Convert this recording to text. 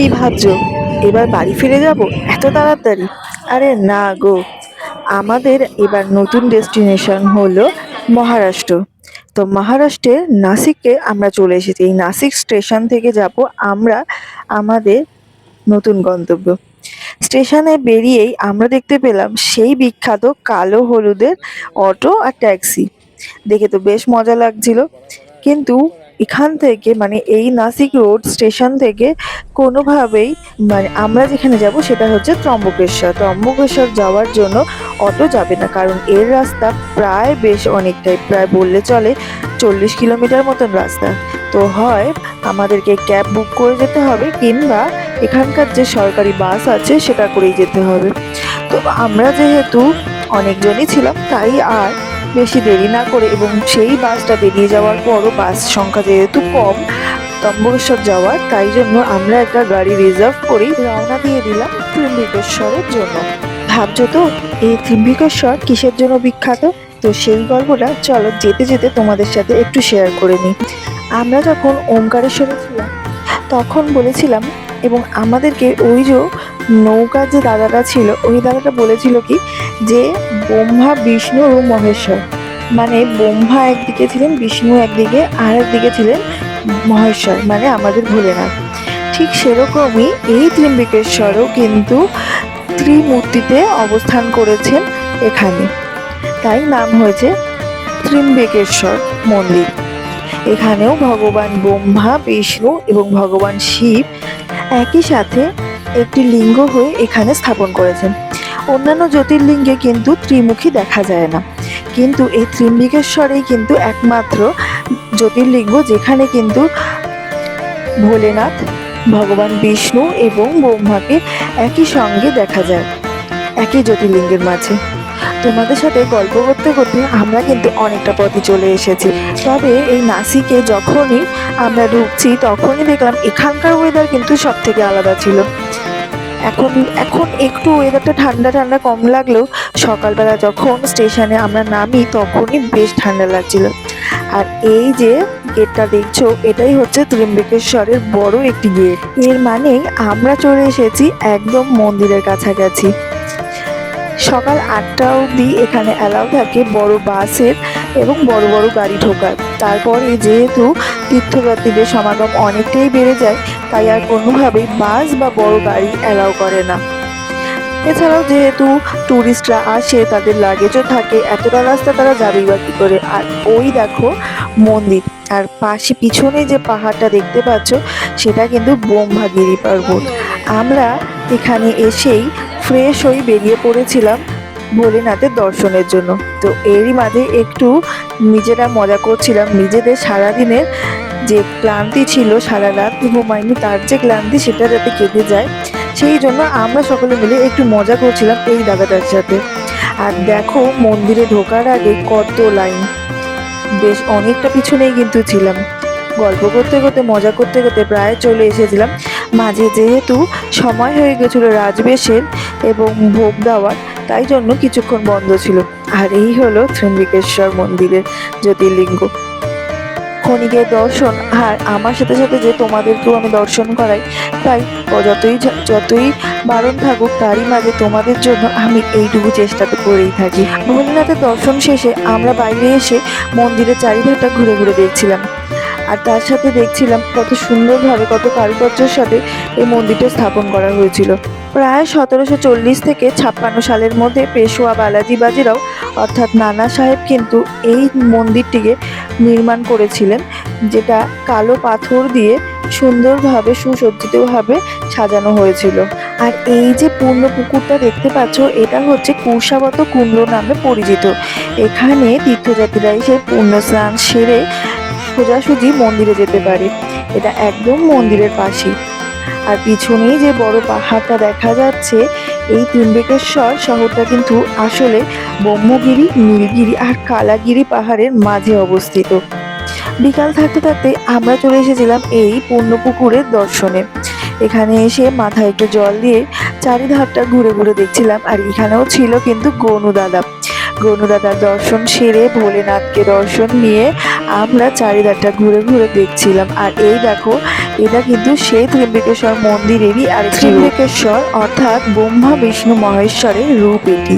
কি ভাবছো, এবার বাড়ি ফিরে যাব এত তাড়াতাড়ি? আরে না গো, আমাদের এবার নতুন ডেস্টিনেশন হলো মহারাষ্ট্র। তো মহারাষ্ট্রের নাসিকে আমরা চলে এসেছি। এই নাসিক স্টেশন থেকে যাব আমরা আমাদের নতুন গন্তব্য। স্টেশনে বেরিয়েই আমরা দেখতে পেলাম সেই বিখ্যাত কালো হলুদের অটো আর ট্যাক্সি। দেখে তো বেশ মজা লাগছিল, কিন্তু এখান থেকে মানে এই নাসিক রোড স্টেশন থেকে কোনোভাবেই মানে আমরা যেখানে যাব সেটা হচ্ছে ত্রম্বকেশ্বর যাওয়ার জন্য অটো যাবে না, কারণ এর রাস্তা প্রায় বেশ অনেকটাই, প্রায় বললে চলে 40 কিলোমিটার মতন রাস্তা। তো হয় আমাদেরকে ক্যাব বুক করে যেতে হবে, কিংবা এখানকার যে সরকারি বাস আছে সেটা করেই যেতে হবে। তো আমরা যেহেতু অনেকজনই ছিলাম, তাই আর বেশি দেরি না করে এবং সেই বাসটা বেরিয়ে যাওয়ার পরও বাস সংখ্যা যেহেতু কম ত্রম্বকেশ্বর যাওয়ার, তাই জন্য আমরা একটা গাড়ি রিজার্ভ করেই রওনা দিয়ে দিলাম ত্রিম্বকেশ্বরের জন্য। ভাবছো তো এই ত্রিম্বকেশ্বর কিসের জন্য বিখ্যাত? তো সেই গল্পটা চলো যেতে যেতে তোমাদের সাথে একটু শেয়ার করে নিই। আমরা যখন ওমকারেশ্বরে ছিলাম তখন বলেছিলাম, এবং আমাদেরকে ওই যে নৌকার যে দাদাটা ছিল ওই দাদাটা বলেছিল কি, যে ব্রহ্মা বিষ্ণু ও মহেশ্বর, মানে ব্রহ্মা একদিকে ছিলেন, বিষ্ণু একদিকে, আর একদিকে ছিলেন মহেশ্বর মানে আমাদের ভোলেনাথ। ঠিক সেরকমই এই ত্রিম্বকেশ্বরও কিন্তু ত্রিমূর্তিতে অবস্থান করেছেন এখানে, তাই নাম হয়েছে ত্রিম্বকেশ্বর মন্দির। এখানেও ভগবান ব্রহ্মা, বিষ্ণু এবং ভগবান শিব একই সাথে একটি লিঙ্গ হয়ে এখানে স্থাপন করেছেন। অন্যান্য জ্যোতির্লিঙ্গে কিন্তু ত্রিমুখী দেখা যায় না, কিন্তু এই ত্রিম্বকেশ্বরেই কিন্তু একমাত্র জ্যোতির্লিঙ্গ যেখানে কিন্তু ভোলেনাথ, ভগবান বিষ্ণু এবং ব্রহ্মাকে একই সঙ্গে দেখা যায়, একই জ্যোতির্লিঙ্গের মাঝে। তোমাদের সাথে গল্প করতে করতে আমরা কিন্তু অনেকটা পথে চলে এসেছি। তবে এই নাসিকে যখনই আমরা ঢুকছি তখনই দেখলাম এখানকার ওয়েদার কিন্তু সব থেকে আলাদা ছিল। এখন এখন একটু ওয়েদারটা ঠান্ডা ঠান্ডা কম লাগলেও সকালবেলা যখন স্টেশনে আমরা নামি তখনই বেশ ঠান্ডা লাগছিল। আর এই যে গেটটা দেখছো, এটাই হচ্ছে ত্রিম্বকেশ্বরের বড় একটি গেট। এর মানে আমরা চলে এসেছি একদম মন্দিরের কাছাকাছি। সকাল 8টা অবধি এখানে অ্যালাউ থাকে বড় বাসের এবং বড় বড় গাড়ি ঢোকার। তারপরে যেহেতু তীর্থযাত্রীদের সমাগম অনেকটাই বেড়ে যায়, তাই আর কোনোভাবেই বাস বা বড় গাড়ি অ্যালাউ করে না। এছাড়াও যেহেতু ট্যুরিস্টরা আসে, তাদের লাগেজও থাকে, এতটা রাস্তা তারা যাবেই বা কী করে। আর ওই দেখো মন্দির, আর পাশে পিছনে যে পাহাড়টা দেখতে পাচ্ছ সেটা কিন্তু ব্রহ্মাগিরি পর্বত। আমরা এখানে এসেই ফ্রেশ হয়ে বেরিয়ে পড়েছিলাম ভোলেনাথের দর্শনের জন্য। তো এরই মাঝে একটু নিজেরা মজা করছিলাম, নিজেদের সারাদিনের যে ক্লান্তি ছিল, সারা রাত ঘুমাইনি তার যে ক্লান্তি সেটা যাতে কেটে যায়, সেই জন্য আমরা সকলে মিলে একটু মজা করছিলাম এই দাদাটার সাথে। আর দেখো মন্দিরে ঢোকার আগে কত লাইন, বেশ অনেকটা পিছনেই কিন্তু ছিলাম। গল্প করতে করতে মজা করতে করতে প্রায় চলে এসেছিলাম। মাঝে যেহেতু সময় হয়ে গেছিলো রাজবেশের এবং ভোগ দেওয়ার, তাই জন্য কিছুক্ষণ বন্ধ ছিল। আর এই হলো ত্রিম্বকেশ্বর মন্দিরের জ্যোতির্লিঙ্গ। ক্ষণিকের দর্শন, আর আমার সাথে সাথে যে তোমাদেরকেও আমি দর্শন করাই, তাই যতই বারণ থাকুক তারই মাঝে তোমাদের জন্য আমি এইটুকু চেষ্টা তো করেই থাকি। ভোলেনাথের দর্শন শেষে আমরা বাইরে এসে মন্দিরের চারিধারটা ঘুরে ঘুরে দেখছিলাম, আর তার সাথে দেখছিলাম কত সুন্দরভাবে, কত কারুকার্যের সাথে এই মন্দিরটা স্থাপন করা হয়েছিল। প্রায় 1740 থেকে 56 সালের মধ্যে পেশোয়া বালাজি বাজিরাও অর্থাৎ নানা সাহেব কিন্তু এই মন্দিরটিকে নির্মাণ করেছিলেন, যেটা কালো পাথর দিয়ে সুন্দরভাবে সুসজ্জিতভাবে সাজানো হয়েছিল। আর এই যে পূর্ণ পুকুরটা দেখতে পাচ্ছ, এটা হচ্ছে কুশাবত কুণ্ড নামে পরিচিত। এখানে তীর্থযাত্রীরা এসে পূর্ণ স্নান সেরে সোজাসুজি মন্দিরে যেতে পারে। এটা একদম মন্দিরের পাশেই। আর পিছনেই যে বড় পাহাড়টা দেখা যাচ্ছে, এই ত্রিম্বকেশ্বর শহরটা কিন্তু আসলে ব্রহ্মগিরি, নীলগিরি আর কালাগিরি পাহাড়ের মাঝে অবস্থিত। বিকাল থাকতে থাকতে আমরা চলে এসেছিলাম এই পূর্ণপুকুরের দর্শনে। এখানে এসে মাথায় একটু জল দিয়ে চারিধারটা ঘুরে ঘুরে দেখছিলাম। আর এখানেও ছিল কিন্তু গনু দাদার দর্শন সেরে ভোলেনাথকে দর্শন নিয়ে আমরা চারিধারটা ঘুরে ঘুরে দেখছিলাম। আর এই দেখো, এটা কিন্তু সেই ত্র্যম্বকেশ্বর মন্দিরেরই আর ত্র্যম্বকেশ্বর অর্থাৎ ব্রহ্মা বিষ্ণু মহেশ্বরের রূপ এটি।